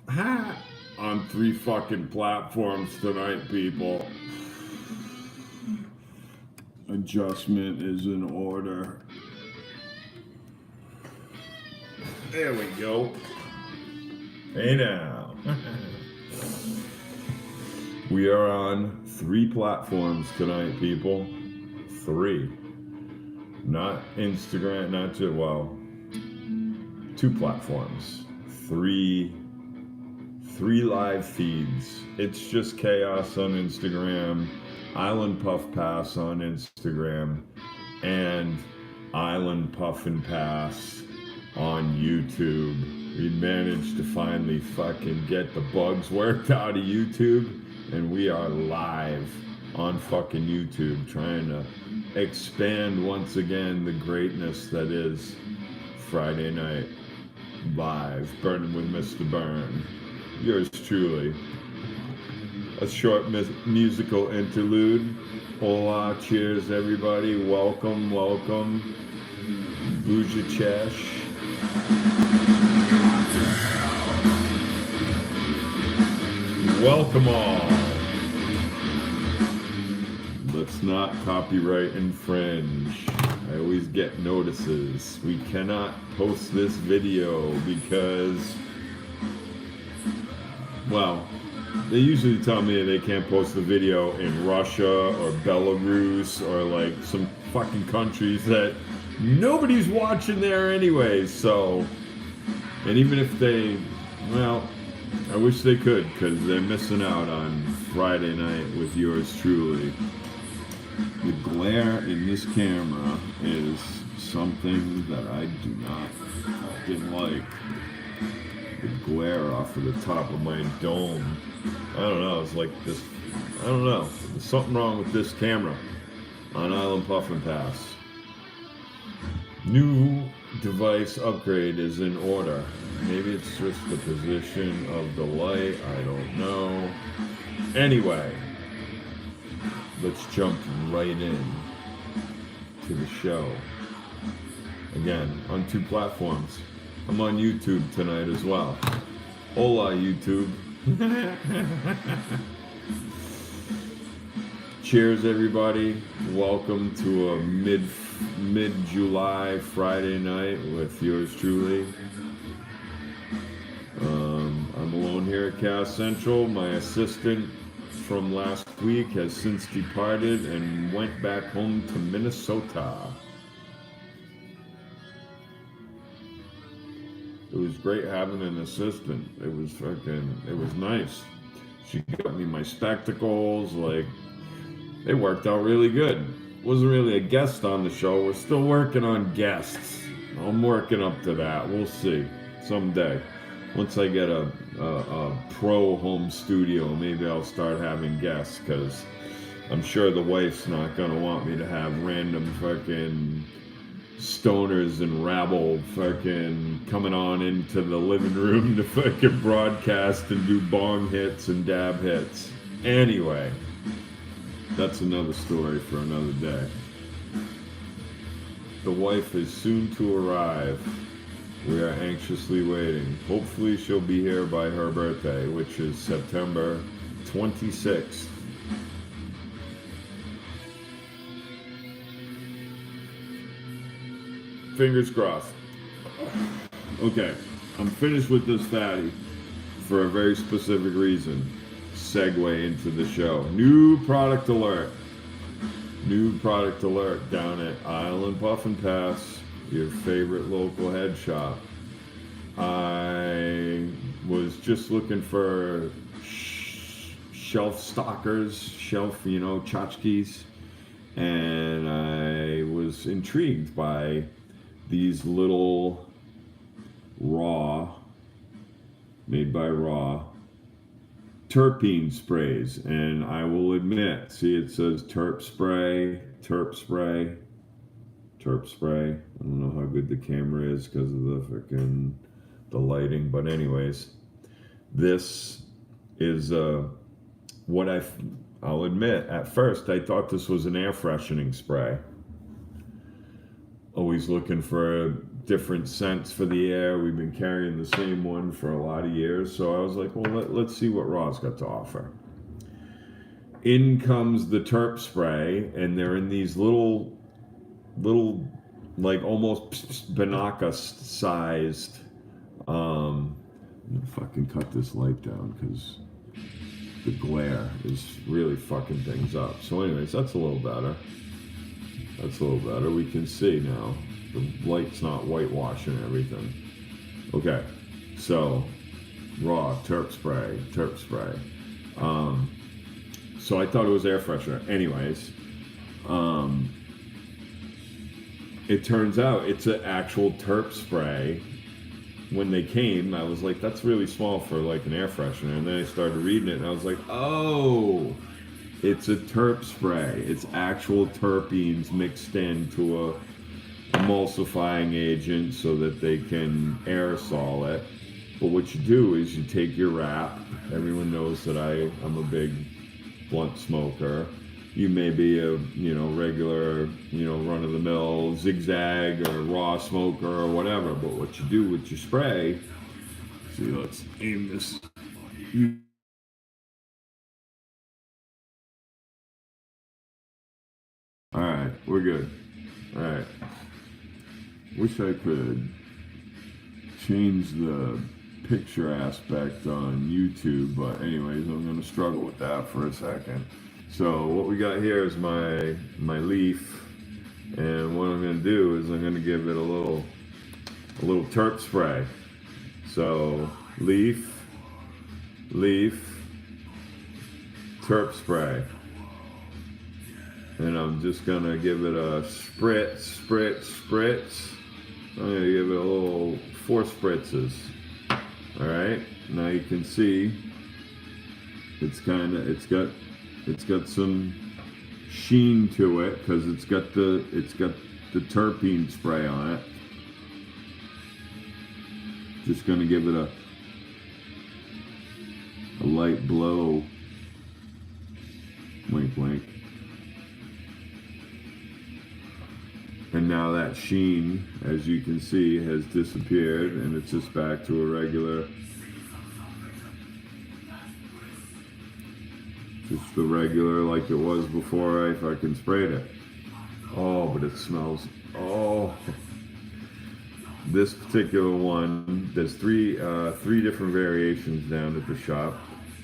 live on 3 fucking platforms tonight, people. Adjustment is in order. There we go. Hey now. We are on 3 platforms tonight, people. 3. Not Instagram, not just, well, 2 platforms. 3 live feeds. It's just chaos on Instagram, Island Puff Pass on Instagram, and Island Puff and Pass on YouTube. We managed to finally fucking get the bugs worked out of YouTube, and we are live on fucking YouTube trying to expand once again the greatness that is Friday Night Live, Burning with Mr. Burn. Yours truly. A short musical interlude. Hola, cheers everybody. Welcome, welcome. Bujachesh. Welcome all. Let's not copyright infringe. I always get notices. We cannot post this video because, well, they usually tell me they can't post the video in Russia or Belarus or like some fucking countries that nobody's watching there anyway. So, and even if they, well, I wish they could, because they're missing out on Friday night with yours truly. The glare in this camera is something that I do not fucking like. The glare off of the top of my dome. I don't know, it's like this, I don't know. There's something wrong with this camera on Island Puff and Pass. New device upgrade is in order. Maybe it's just the position of the light, I don't know. Anyway, let's jump right in to the show. Again, on 2 platforms. I'm on YouTube tonight as well. Hola, YouTube. Cheers, everybody. Welcome to a mid-July Friday night with yours truly. I'm alone here at Cast Central. My assistant from last week has since departed and went back home to Minnesota. It was great having an assistant. It was nice. She got me my spectacles, like, they worked out really good. Wasn't really a guest on the show. We're still working on guests. I'm working up to that. We'll see someday. Once I get a pro home studio, maybe I'll start having guests, because I'm sure the wife's not going to want me to have random fucking stoners and rabble fucking coming on into the living room to fucking broadcast and do bong hits and dab hits. Anyway, that's another story for another day. The wife is soon to arrive. We are anxiously waiting. Hopefully she'll be here by her birthday, which is September 26th. Fingers crossed. Okay, I'm finished with this fatty for a very specific reason. Segue into the show. New product alert. New product alert down at Island Puff and Pass, your favorite local head shop. I was just looking for shelf stockers, tchotchkes, and I was intrigued by these little made by Raw, terpene sprays. And I will admit, see, it says terp spray. I don't know how good the camera is because of the lighting, but anyways, this is what I'll admit, at first I thought this was an air freshening spray. Always looking for different scents for the air. We've been carrying the same one for a lot of years. So I was like, well, let's see what Raw's got to offer. In comes the terp spray, and they're in these little, like almost Banaka sized. I'm gonna fucking cut this light down because the glare is really fucking things up. So anyways, that's a little better. That's a little better. We can see now. The light's not whitewashing everything. Okay, so Raw terp spray. So I thought it was air freshener. Anyways, it turns out it's an actual terp spray. When they came, I was like, that's really small for like an air freshener. And then I started reading it and I was like, oh, it's a terp spray. It's actual terpenes mixed into a emulsifying agent so that they can aerosol it. But what you do is you take your wrap. Everyone knows that I'm a big blunt smoker. You may be a regular run-of-the-mill zigzag or raw smoker or whatever, but what you do with your spray, see, let's aim this. All right, we're good. All right, wish I could change the picture aspect on YouTube, but anyways, I'm gonna struggle with that for a second. So what we got here is my leaf, and what I'm going to do is I'm going to give it a little terp spray. So leaf, terp spray, and I'm just going to give it a spritz. I'm going to give it a little 4 spritzes. All right, now you can see it's got some sheen to it because it's got the terpene spray on it. Just gonna give it a light blow. Wink, wink. And now that sheen, as you can see, has disappeared, and it's just back to a regular. Just the regular like it was before I fucking sprayed it. Oh, but it smells. Oh, this particular one, there's three different variations down at the shop.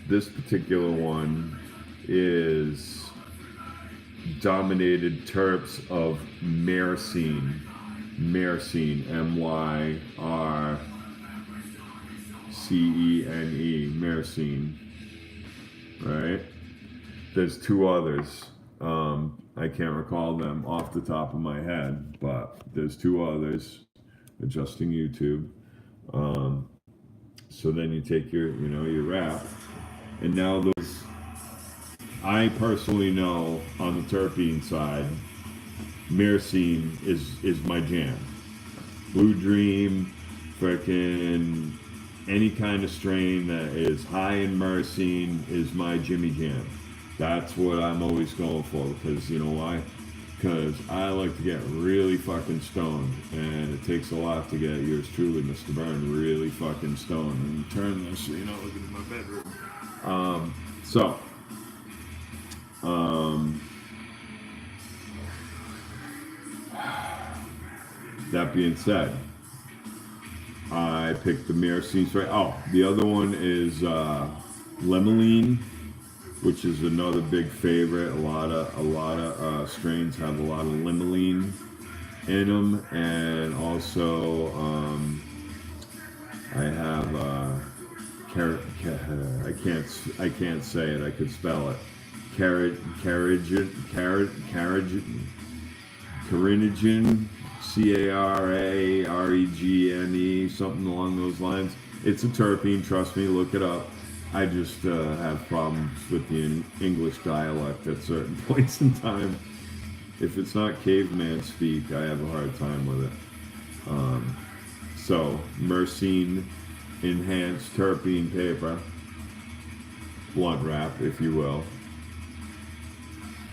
This particular one is dominated terps of myrcene, myrcene, myrcene, right? There's 2 others. I can't recall them off the top of my head, but there's 2 others. Adjusting YouTube. So then you take your wrap, and now those. I personally know on the terpene side, myrcene is my jam. Blue Dream, frickin' any kind of strain that is high in myrcene is my Jimmy Jam. That's what I'm always going for, because you know why? Because I like to get really fucking stoned, and it takes a lot to get yours truly, Mr. Byrne, really fucking stoned. And turn this so you're not looking at my bedroom. That being said, I picked the myrcene spray. Oh, the other one is Limonene, which is another big favorite. A lot of strains have a lot of limonene in them, and also I have I can't say it. I could spell it. Carrageen, Caregene, something along those lines. It's a terpene. Trust me. Look it up. I just have problems with the English dialect at certain points in time. If it's not caveman speak, I have a hard time with it. So, myrcene enhanced terpene paper, blunt wrap, if you will.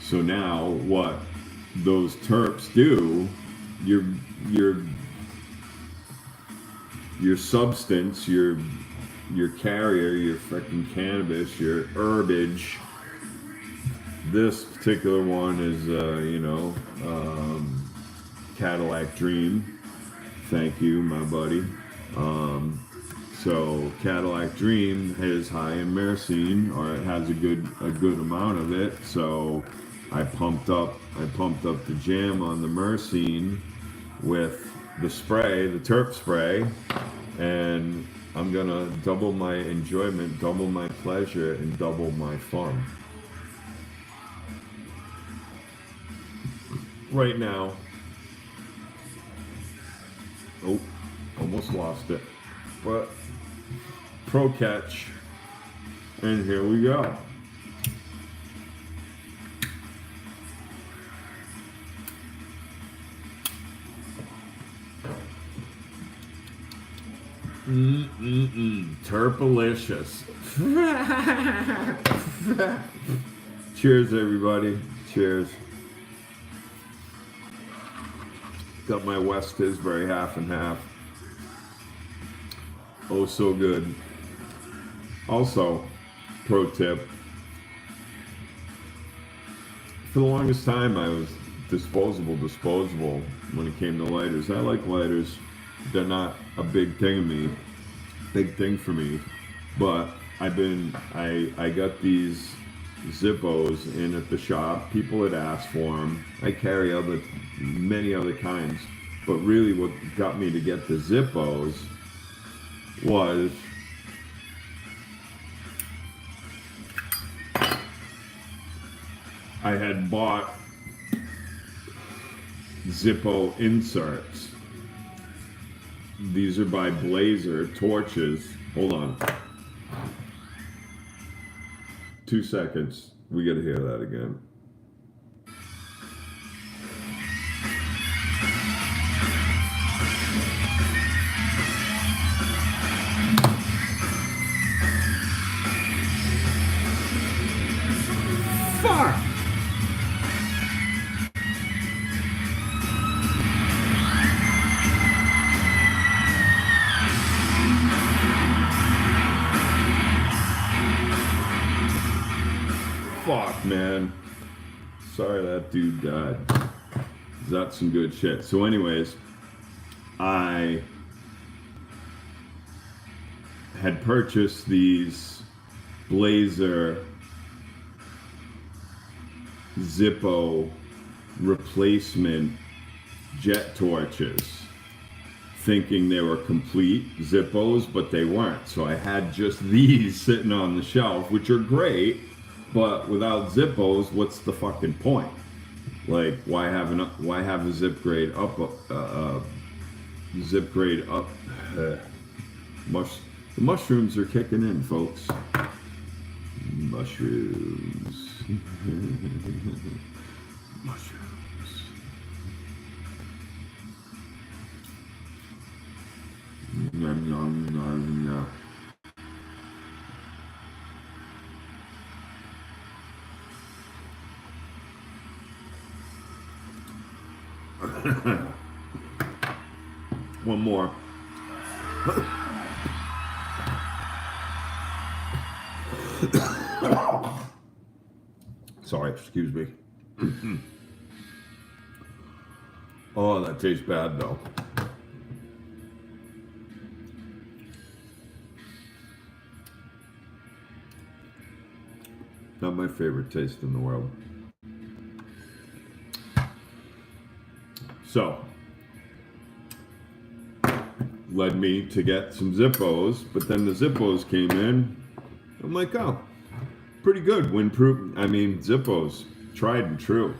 So now, what those terps do, you're your substance, your carrier, your freaking cannabis, your herbage. This particular one is, Cadillac Dream. Thank you, my buddy. So Cadillac Dream is high in myrcene, or it has a good amount of it. So I pumped up the jam on the myrcene with the spray, the terp spray, and I'm gonna double my enjoyment, double my pleasure, and double my fun. Right now, oh, almost lost it, but pro catch, and here we go. Terpalicious. Cheers, everybody. Cheers. Got my West Tisbury half and half. Oh, so good. Also, pro tip. For the longest time, I was disposable when it came to lighters. I like lighters. They're not a big thing for me, but I got these Zippos in at the shop. People had asked for them. I carry many other kinds, but really what got me to get the Zippos was I had bought Zippo inserts. These are by Blazer torches. Hold on. 2 seconds. We gotta hear that again. Fuck! Fuck, man. Sorry that dude died. That's some good shit. So anyways, I had purchased these Blazer Zippo replacement jet torches, thinking they were complete Zippos, but they weren't. So I had just these sitting on the shelf, which are great, but without Zippos, what's the fucking point? Like, why have a zip grade up? The mushrooms are kicking in, folks. Mushrooms. Mushrooms. Yum, yum, yum, yum. One more. Sorry, excuse me. Oh, that tastes bad though. Not my favorite taste in the world. So, led me to get some Zippos, but then the Zippos came in. I'm like, oh, pretty good, windproof. I mean, Zippos, tried and true.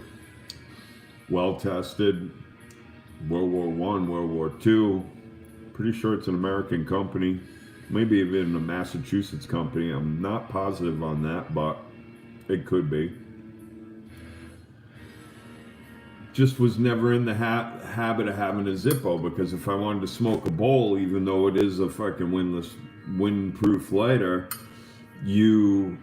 Well tested, World War I, World War II. Pretty sure it's an American company, maybe even a Massachusetts company. I'm not positive on that, but it could be. Just was never in the habit of having a Zippo, because if I wanted to smoke a bowl, even though it is a fucking windproof lighter, you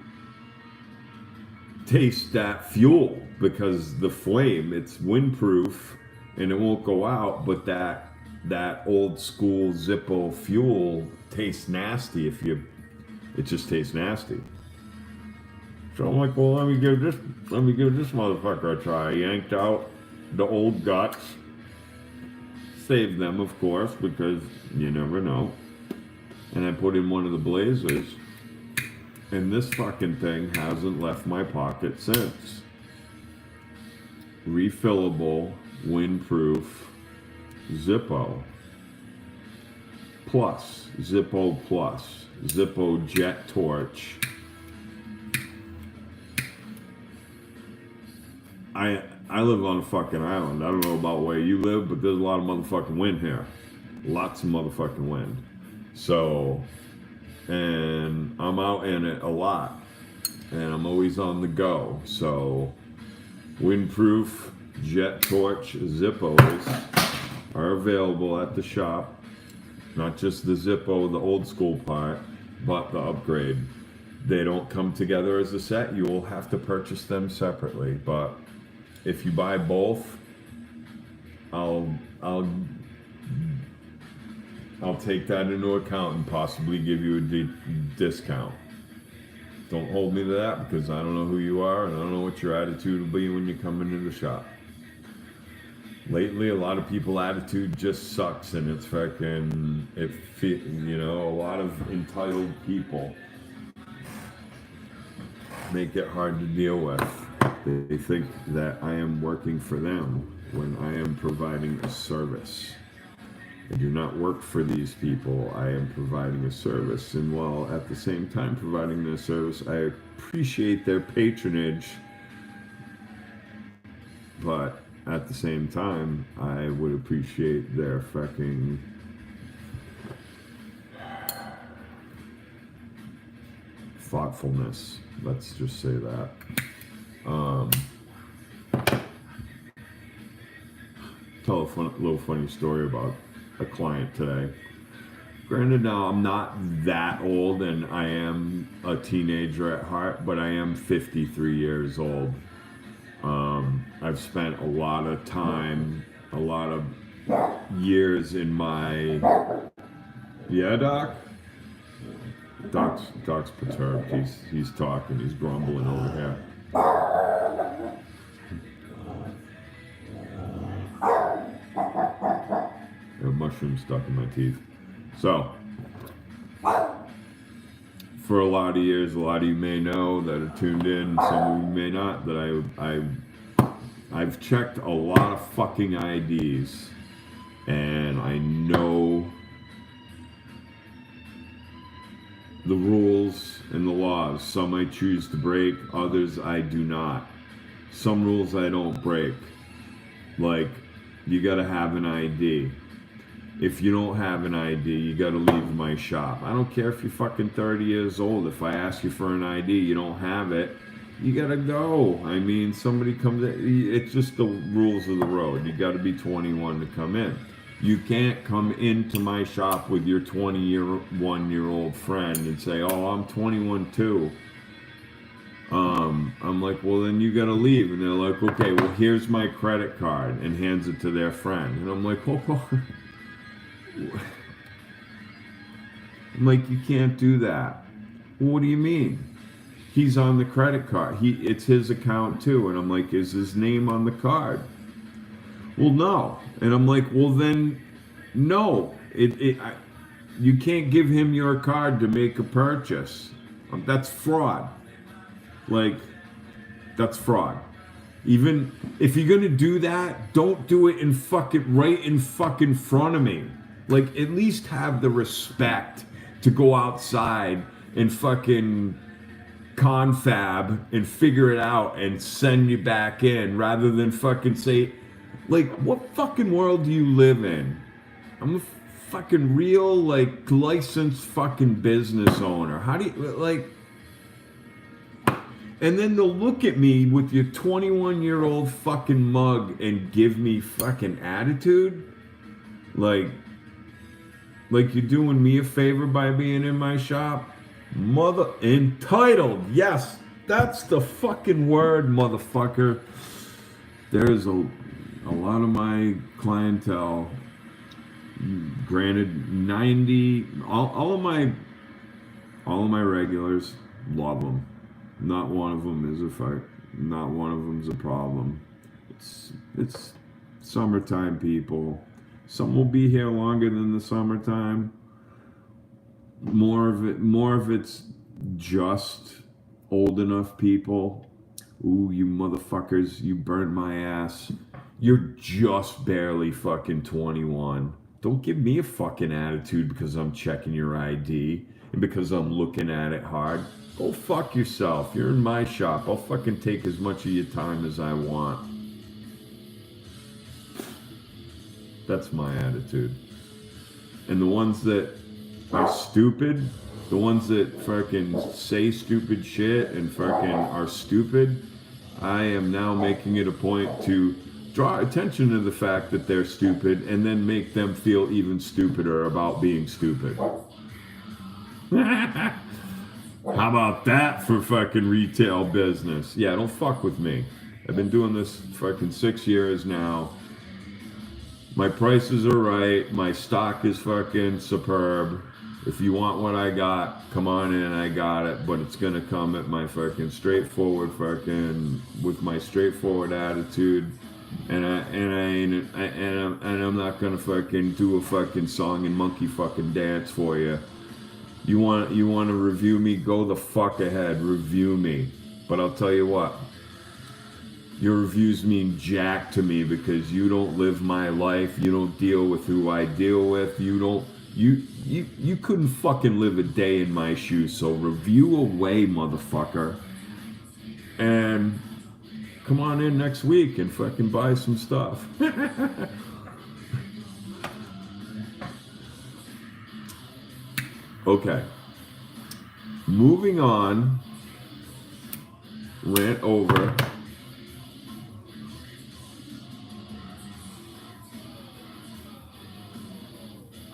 taste that fuel because the flame, it's windproof and it won't go out, but that that old school Zippo fuel tastes nasty it just tastes nasty. So I'm like, well, let me give this motherfucker a try. I yanked out the old guts, saved them, of course, because you never know. And I put in one of the Blazers, and this fucking thing hasn't left my pocket since. Refillable, windproof, Zippo Plus, Zippo Jet Torch. I live on a fucking island. I don't know about where you live, but there's a lot of motherfucking wind here. Lots of motherfucking wind. So, and I'm out in it a lot. And I'm always on the go. So, windproof Jet Torch Zippos are available at the shop. Not just the Zippo, the old school part, but the upgrade. They don't come together as a set. You will have to purchase them separately. But if you buy both, I'll take that into account and possibly give you a discount. Don't hold me to that because I don't know who you are and I don't know what your attitude will be when you come into the shop. Lately, a lot of people's attitude just sucks, and it's fucking, a lot of entitled people make it hard to deal with. They think that I am working for them when I am providing a service. I do not work for these people. I am providing a service, and while at the same time providing their service, I appreciate their patronage, but at the same time, I would appreciate their fucking thoughtfulness. Let's just say that. Tell a little funny story about a client today. Granted, now I'm not that old and I am a teenager at heart, but I am 53 years old. I've spent a lot of time, a lot of years in my... Yeah, Doc? Doc's perturbed. He's talking. He's grumbling over here. I have mushrooms stuck in my teeth. So, for a lot of years, a lot of you may know that are tuned in, some of you may not, that I've checked a lot of fucking IDs, and I know the rules and the laws. Some I choose to break, others I do not. Some rules I don't break. Like, you gotta have an ID. If you don't have an ID, you gotta leave my shop. I don't care if you're fucking 30 years old. If I ask you for an ID, you don't have it, you gotta go. I mean, somebody comes in, it's just the rules of the road. You gotta be 21 to come in. You can't come into my shop with your 21-year-old friend and say, oh, I'm 21 too. I'm like, well, then you gotta leave. And they're like, okay, well, here's my credit card, and hands it to their friend. And I'm like, oh. I'm like, you can't do that. Well, what do you mean? He's on the credit card. It's his account too. And I'm like, is his name on the card? Well, no. And I'm like, well, then, no. You can't give him your card to make a purchase. That's fraud. Like, that's fraud. Even if you're gonna do that, don't do it right in fucking front of me. Like, at least have the respect to go outside and fucking confab and figure it out and send you back in, rather than fucking say, like, what fucking world do you live in? I'm a fucking real, like, licensed fucking business owner. How do you, like... And then they'll look at me with your 21-year-old fucking mug and give me fucking attitude? Like you're doing me a favor by being in my shop? Entitled. Yes, that's the fucking word, motherfucker. There's a lot of my clientele Granted, all of my regulars love them. Not one of them is a fight. Not one of them's a problem. It's summertime, people. Some will be here longer than the summertime. More of it's just old enough people. Ooh, you motherfuckers, you burned my ass. You're just barely fucking 21. Don't give me a fucking attitude because I'm checking your ID and because I'm looking at it hard. Go fuck yourself. You're in my shop. I'll fucking take as much of your time as I want. That's my attitude. And the ones that are stupid, the ones that fucking say stupid shit and fucking are stupid, I am now making it a point to draw attention to the fact that they're stupid and then make them feel even stupider about being stupid. How about that for fucking retail business? Yeah, don't fuck with me. I've been doing this fucking 6 years now. My prices are right. My stock is fucking superb. If you want what I got, come on in. I got it, but it's gonna come at my fucking straightforward fucking with my straightforward attitude, and I'm not gonna fucking do a fucking song and monkey fucking dance for you. You want to review me? Go the fuck ahead, review me. But I'll tell you what. Your reviews mean jack to me because you don't live my life. You don't deal with who I deal with. You couldn't fucking live a day in my shoes. So review away, motherfucker. And come on in next week and fucking buy some stuff. Okay. Moving on. Rant over.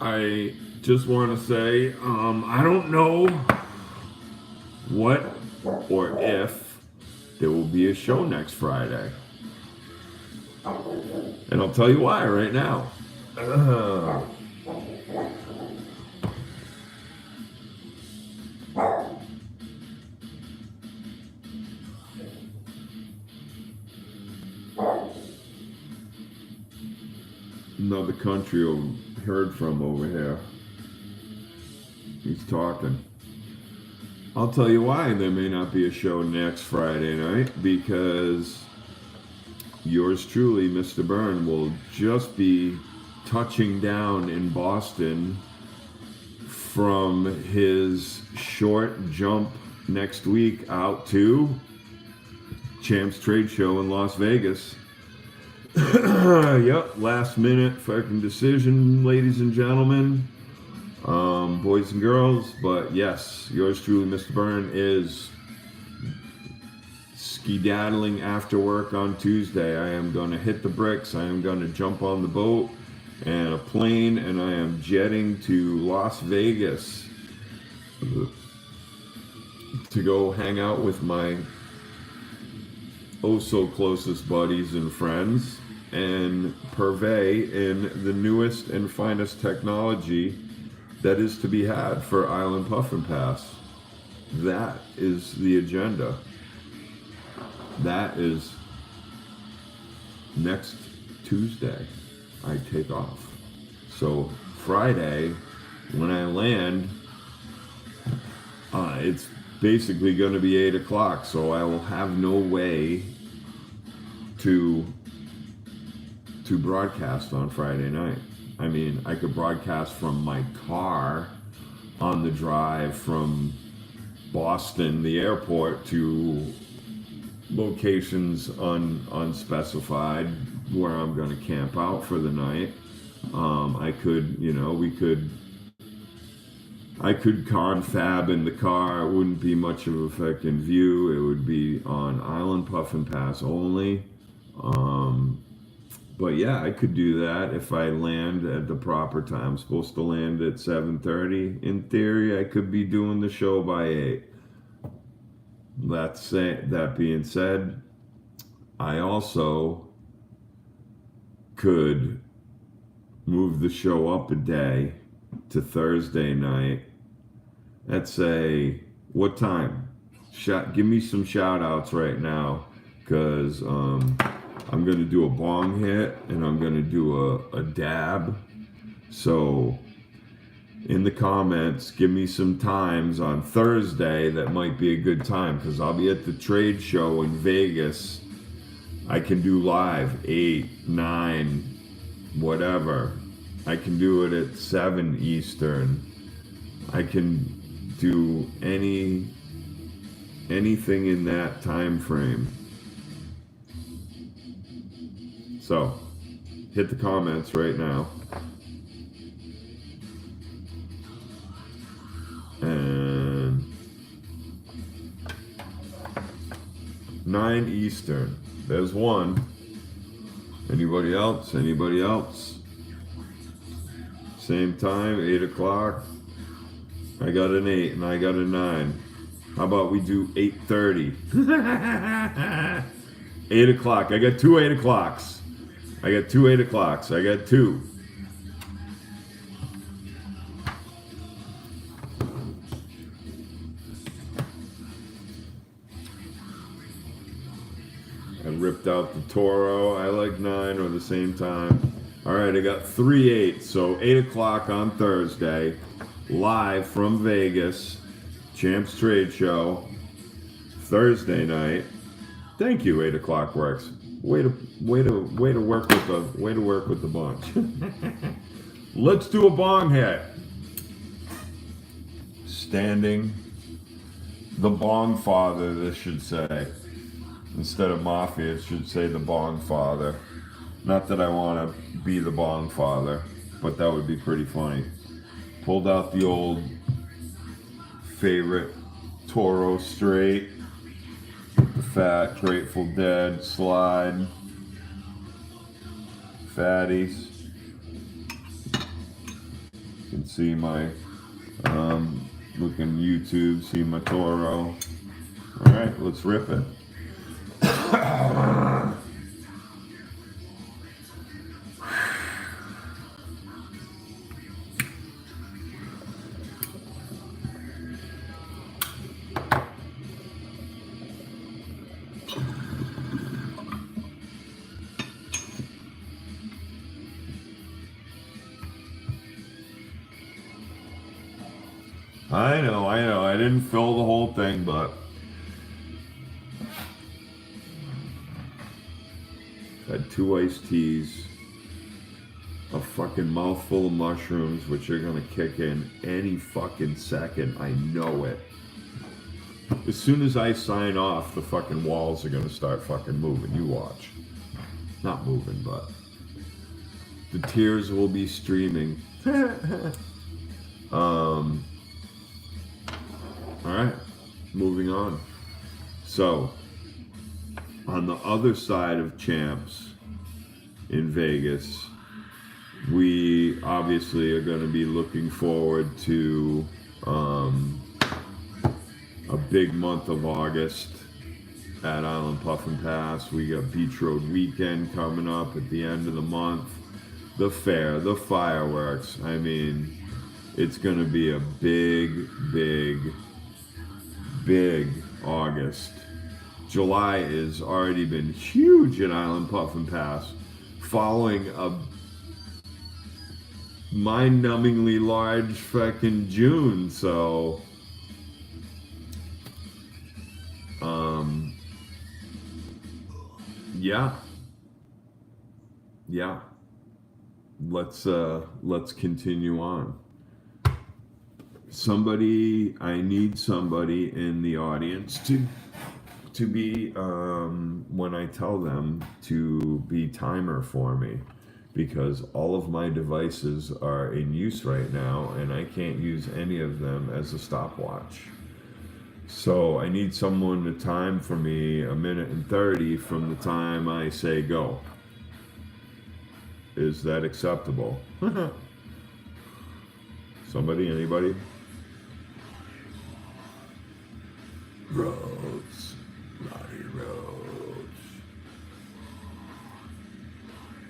I just want to say, I don't know what or if there will be a show next Friday. And I'll tell you why right now. Another country heard from over here. He's talking. I'll tell you why there may not be a show next Friday night, because yours truly, Mr. Byrne, will just be touching down in Boston from his short jump next week out to Champs Trade Show in Las Vegas. Yep, last minute fucking decision, ladies and gentlemen, boys and girls. But yes, yours truly, Mr. Byrne, is skedaddling after work on Tuesday. I am going to hit the bricks. I am going to jump on the boat and a plane, and I am jetting to Las Vegas to go hang out with my oh so closest buddies and friends and purvey in the newest and finest technology that is to be had for Island Puffin Pass. That is the agenda. That is next Tuesday I take off. So Friday when I land, it's basically going to be 8 o'clock, so I will have no way to broadcast on Friday night. I mean, I could broadcast from my car on the drive from Boston, the airport, to locations unspecified where I'm going to camp out for the night. I could confab in the car. It wouldn't be much of a fucking view. It would be on Island Puffin Pass only. But yeah, I could do that if I land at the proper time. I'm supposed to land at 7:30. In theory, I could be doing the show by 8. That being said, I also could move the show up a day to Thursday night at, say, what time? Give me some shout outs right now, because I'm going to do a bong hit and I'm going to do a dab. So in the comments, give me some times on Thursday that might be a good time, because I'll be at the trade show in Vegas. I can do live 8, 9, whatever. I can do it at 7 Eastern. I can do anything in that time frame. So hit the comments right now. And 9 Eastern. There's one. Anybody else? Anybody else? Same time, 8 o'clock. I got an 8 and I got a 9. How about we do 8:30? 8 o'clock. I got 2 8 o'clocks. I got 2 8 o'clocks. I got 2. I ripped out the Toro. I like 9 or the same time. All right, I got 3 8. So 8 o'clock on Thursday, live from Vegas, Champs Trade Show, Thursday night. Thank you, 8 o'clock works. Way to work with the bunch. Let's do a bong hit. Standing, the bong father, this should say. Instead of mafia, it should say the bong father. Not that I want to be the bong father, but that would be pretty funny. Pulled out the old favorite Toro straight, the fat Grateful Dead slide, fatties. You can see my, look on YouTube, see my Toro. All right, let's rip it. I know. I didn't fill the whole thing, but had 2 iced teas, a fucking mouthful of mushrooms, which are gonna kick in any fucking second. I know it. As soon as I sign off, the fucking walls are gonna start fucking moving. You watch. Not moving, but the tears will be streaming. All right, moving on. So, on the other side of Champs in Vegas, we obviously are going to be looking forward to a big month of August at Island Puffin Pass. We got Beach Road Weekend coming up at the end of the month. The fair, the fireworks. I mean, it's going to be a big August. July has already been huge at Island Puffin Pass, following a mind-numbingly large fucking June. So, yeah. Let's continue on. I need somebody in the audience to be, when I tell them to be timer for me, because all of my devices are in use right now and I can't use any of them as a stopwatch. So I need someone to time for me 1:30 from the time I say go. Is that acceptable? Somebody, anybody? Roads, bloody roads.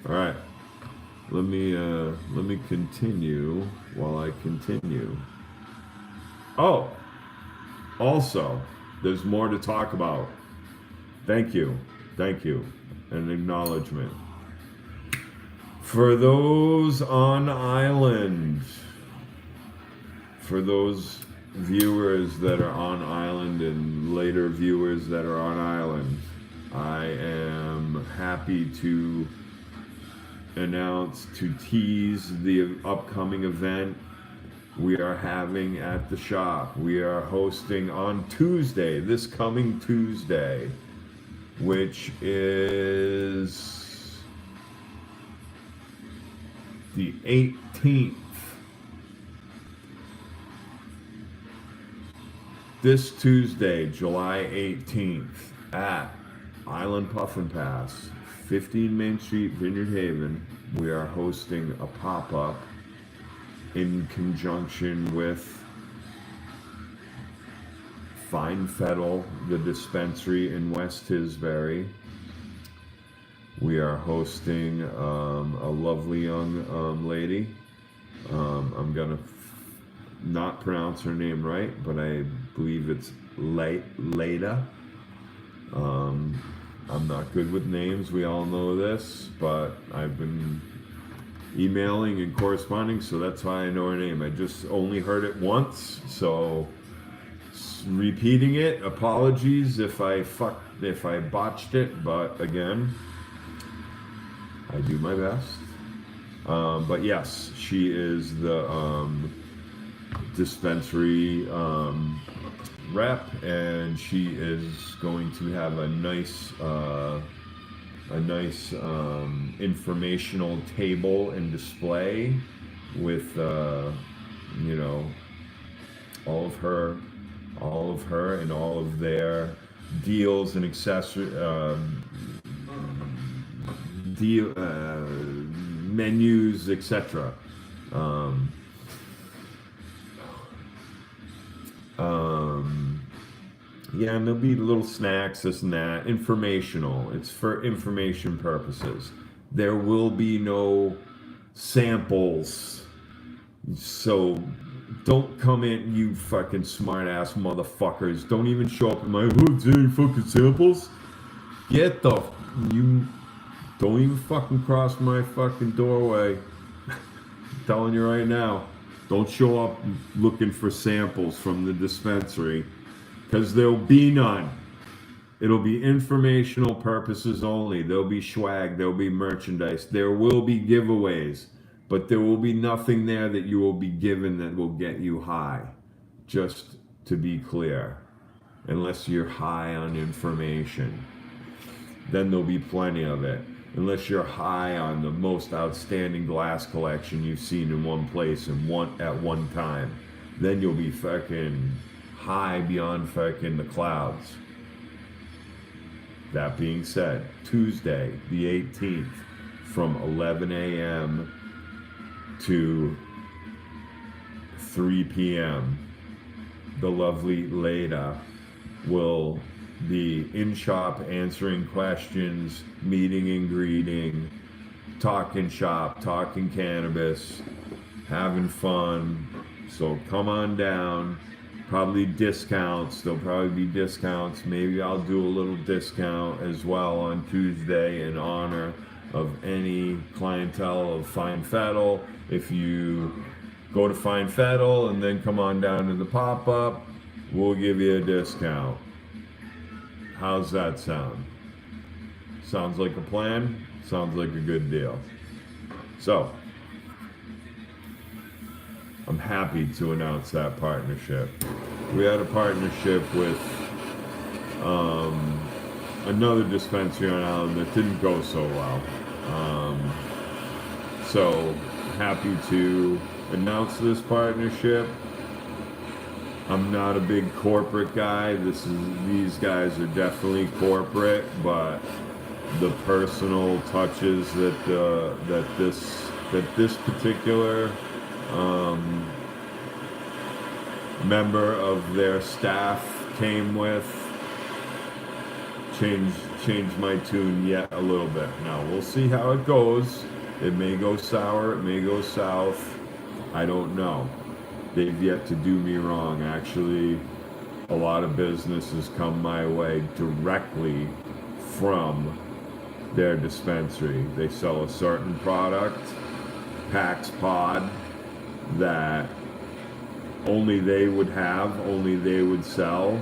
All right, let me continue while I continue. Oh, also, there's more to talk about. Thank you, an acknowledgement for those on island. For those viewers that are on island and later viewers that are on island, I am happy to announce, to tease the upcoming event we are having at the shop. We are hosting on Tuesday, this coming Tuesday, which is the 18th. This Tuesday, July 18th, at Island Puffin Pass, 15 Main Street, Vineyard Haven, we are hosting a pop-up in conjunction with Fine Fettle, the dispensary in West Tisbury. We are hosting a lovely young lady. I'm gonna not pronounce her name right, but I believe it's Leda. I'm not good with names, we all know this, but I've been emailing and corresponding, so that's why I know her name. I just only heard it once, so repeating it, apologies if I botched it, but again, I do my best. But yes, she is the dispensary rep, and she is going to have a nice informational table and display with you know, all of her and all of their deals and accessory menus, etc. Yeah, and there'll be little snacks, this and that, informational. It's for information purposes. There will be no samples. So don't come in, you fucking smart ass motherfuckers. Don't even show up in my hood, any fucking samples. Get the, you don't even fucking cross my fucking doorway. I'm telling you right now. Don't show up looking for samples from the dispensary, because there'll be none. It'll be informational purposes only. There'll be swag, there'll be merchandise, there will be giveaways, but there will be nothing there that you will be given that will get you high. Just to be clear, unless you're high on information, then there'll be plenty of it. Unless you're high on the most outstanding glass collection you've seen in one place and at one time, then you'll be fucking high beyond fucking the clouds. That being said, Tuesday the 18th from 11 a.m. to 3 p.m. the lovely Leda will be in shop answering questions, meeting and greeting, talking shop, talking cannabis, having fun. So come on down. Probably discounts. There'll probably be discounts. Maybe I'll do a little discount as well on Tuesday in honor of any clientele of Fine Fettle. If you go to Fine Fettle and then come on down to the pop-up, we'll give you a discount. How's that sound? Sounds like a plan? Sounds like a good deal. So, I'm happy to announce that partnership. We had a partnership with another dispensary on island that didn't go so well. So, happy to announce this partnership. I'm not a big corporate guy. These guys are definitely corporate, but the personal touches that this particular member of their staff came with changed my tune yet a little bit. Now we'll see how it goes. It may go sour, it may go south. I don't know. They've yet to do me wrong. Actually, a lot of businesses come my way directly from their dispensary. They sell a certain product, Pax Pod, that only they would have, only they would sell,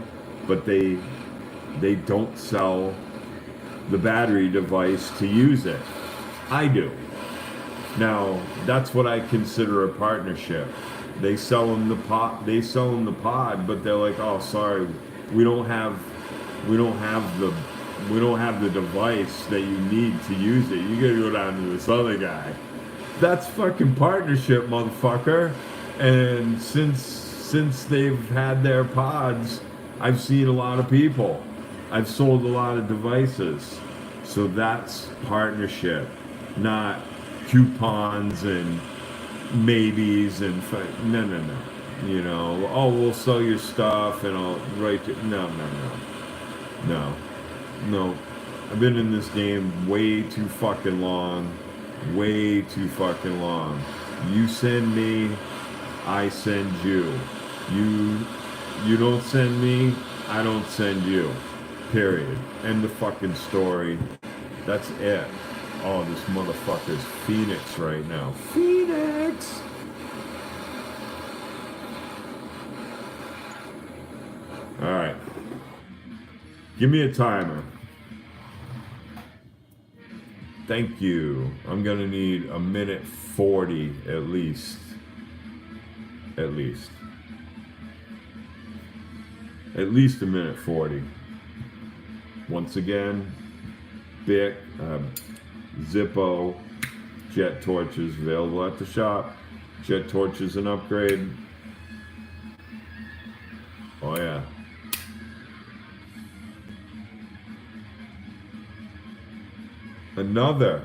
but they don't sell the battery device to use it. I do. Now, that's what I consider a partnership. They sell them the pod, but they're like, "Oh, sorry, we don't have the device that you need to use it. You gotta go down to this other guy." That's fucking partnership, motherfucker. And since they've had their pods, I've seen a lot of people. I've sold a lot of devices. So that's partnership, not coupons and maybes and no. You know, oh, we'll sell your stuff and I'll write it. No. I've been in this game way too fucking long. Way too fucking long. You send me, I send you. You don't send me, I don't send you. Period. End of fucking story. That's it. Oh, this motherfucker's Phoenix right now. Phoenix! Alright. Give me a timer. Thank you. I'm gonna need a minute 40 at least. At least a minute 40. Once again, Bic, Zippo, jet torches available at the shop. Jet torch is an upgrade. Oh yeah. Another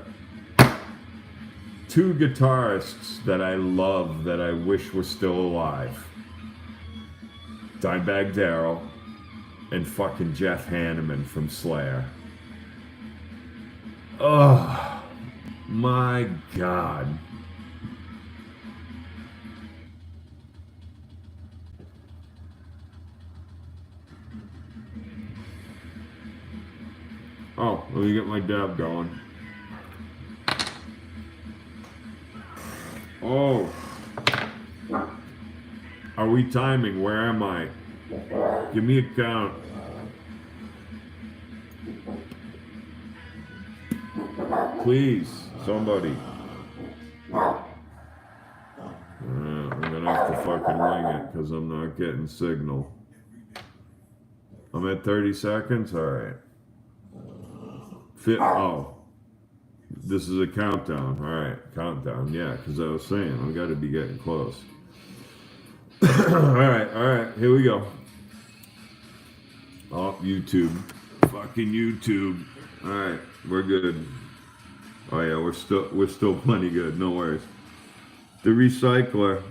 two guitarists that I love that I wish were still alive. Dimebag Darrell and fucking Jeff Hanneman from Slayer. Oh my God. Oh, let me get my dab going. Oh. Are we timing? Where am I? Give me a count. Please, somebody. I'm gonna have to fucking ring it because I'm not getting signal. I'm at 30 seconds? Alright. Oh. This is a countdown. Alright, countdown. Yeah, because I was saying, I've got to be getting close. Alright, here we go. Oh, YouTube. Fucking YouTube. Alright, we're good. Oh yeah, we're still plenty good, no worries. The recycler.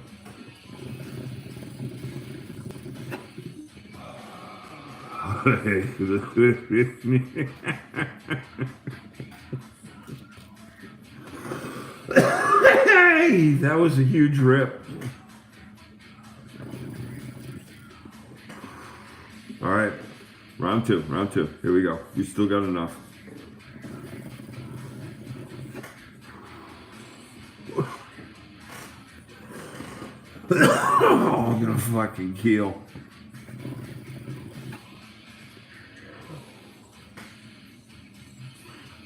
Hey, that was a huge rip. All right, round two. Here we go. You still got enough. Oh, I'm gonna fucking keel.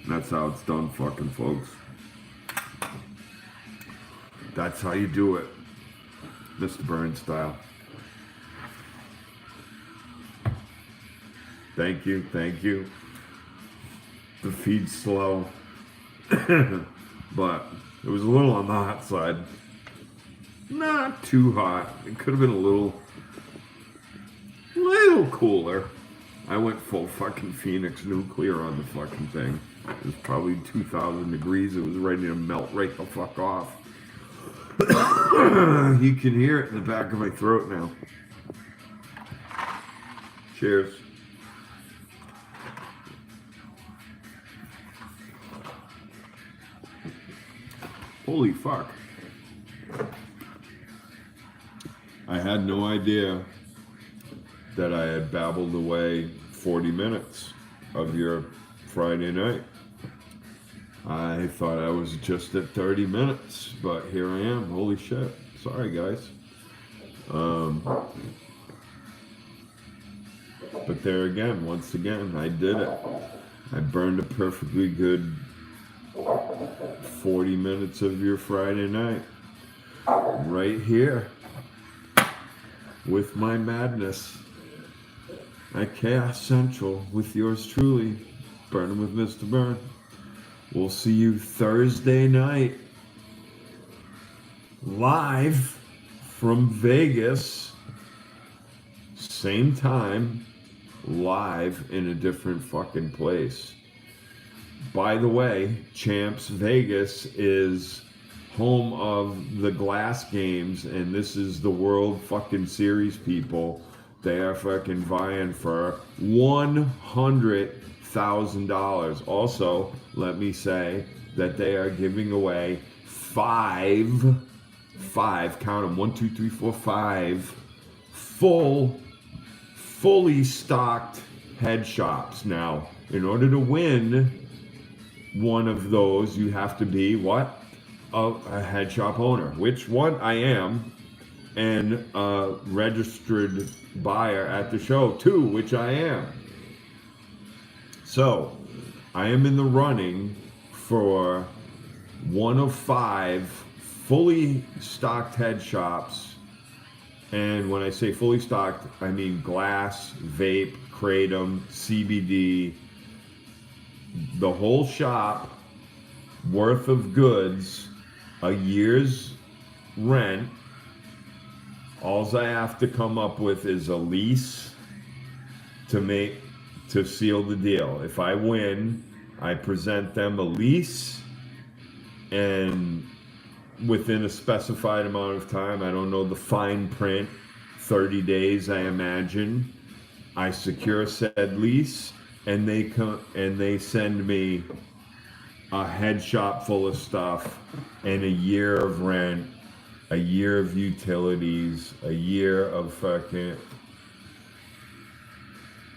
That's how it's done, fucking folks. That's how you do it, Mr. Burns style. Thank you. The feed's slow, but it was a little on the hot side. Not too hot. It could have been a little cooler. I went full fucking Phoenix nuclear on the fucking thing. It was probably 2,000 degrees. It was ready to melt right the fuck off. You can hear it in the back of my throat now. Cheers. Holy fuck. I had no idea that I had babbled away 40 minutes of your Friday night. I thought I was just at 30 minutes, but here I am. Holy shit. Sorry, guys. But there again, once again, I did it. I burned a perfectly good 40 minutes of your Friday night. Right here. With my madness. At Chaos Central with yours truly, Burning with Mr. Burn. We'll see you Thursday night. Live from Vegas. Same time. Live in a different fucking place. By the way, Champs Vegas is home of the Glass Games, and this is the World fucking Series, people. They are fucking vying for $100,000. Also, let me say that they are giving away five, count them, 1, 2, 3, 4, 5, fully stocked head shops. Now, in order to win one of those, you have to be what? A head shop owner, which one I am, and a registered buyer at the show too, which I am. So, I am in the running for one of 5 fully stocked head shops. And when I say fully stocked, I mean glass, vape, kratom, CBD, the whole shop worth of goods, a year's rent. All I have to come up with is a lease to seal the deal. If I win, I present them a lease, and within a specified amount of time, I don't know the fine print, 30 days I imagine, I secure said lease, and they come and they send me a head shop full of stuff and a year of rent, a year of utilities, a year of fucking...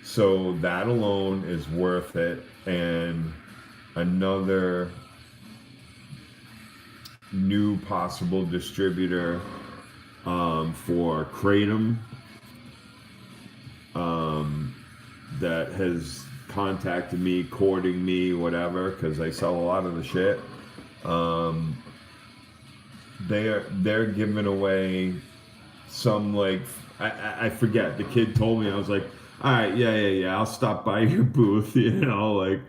So that alone is worth it. And another new possible distributor for Kratom that has contacted me, courting me, whatever, because I sell a lot of the shit. They're giving away some, like, I forget. The kid told me, I was like, all right, yeah, I'll stop by your booth, you know, like,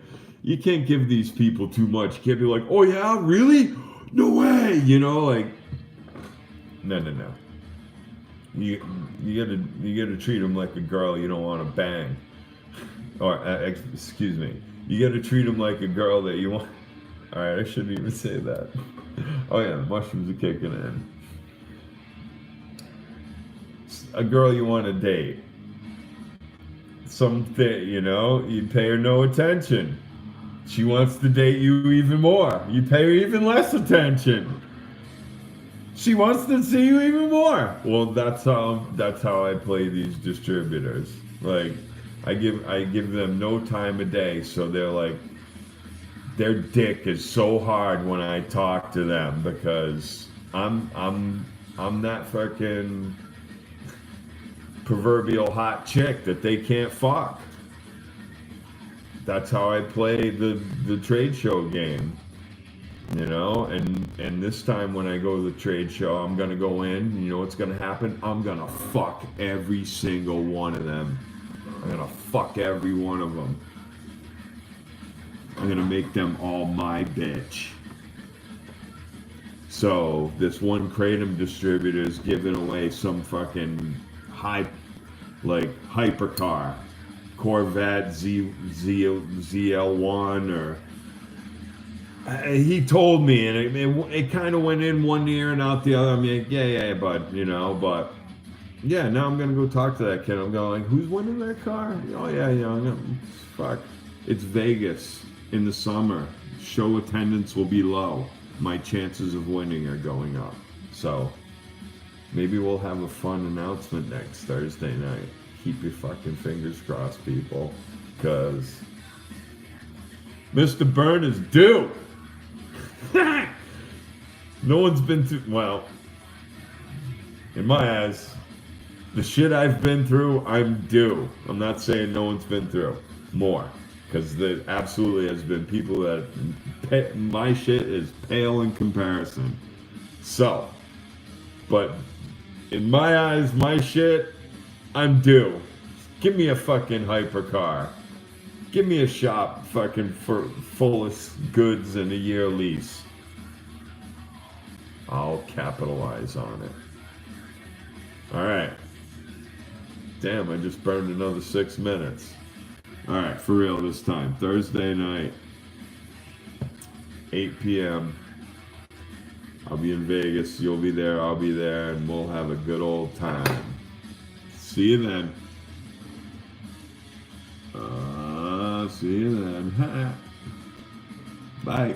you can't give these people too much. You can't be like, oh yeah, really? No way, you know, like, no. You gotta treat them like a girl you don't want to bang. Or, excuse me, you gotta treat them like a girl that you want. All right, I shouldn't even say that. Oh yeah, the mushrooms are kicking in. A girl you want to date. Something, you know, you pay her no attention. She wants to date you even more. You pay her even less attention. She wants to see you even more. Well, that's how I play these distributors. Like, I give them no time of day, so they're like, their dick is so hard when I talk to them because I'm that fucking proverbial hot chick that they can't fuck. That's how I play the trade show game, you know. And this time when I go to the trade show, I'm gonna go in. You know what's gonna happen? I'm gonna fuck every single one of them. I'm gonna fuck every one of them. I'm gonna make them all my bitch. So this one Kratom distributor is giving away some fucking hypercar, Corvette ZL1, or he told me, and it kind of went in one ear and out the other. I'm like, yeah, bud, you know, but yeah, now I'm gonna go talk to that kid. I'm going, like, who's winning that car? Oh yeah, fuck, it's Vegas in the summer. Show attendance will be low. my chances of winning are going up. So maybe we'll have a fun announcement next Thursday night. Keep your fucking fingers crossed, people, because Mr. Burn is due. No one's been through, well, in my eyes, the shit I've been through, I'm due. I'm not saying no one's been through more, because there absolutely has been people that my shit is pale in comparison. So, but in my eyes, my shit, I'm due. Give me a fucking hypercar. Give me a shop fucking full of goods and a year lease. I'll capitalize on it. Alright. Damn, I just burned another 6 minutes. Alright, for real this time. Thursday night, 8 p.m. I'll be in Vegas. You'll be there. I'll be there. And we'll have a good old time. See you then. See you then. Bye.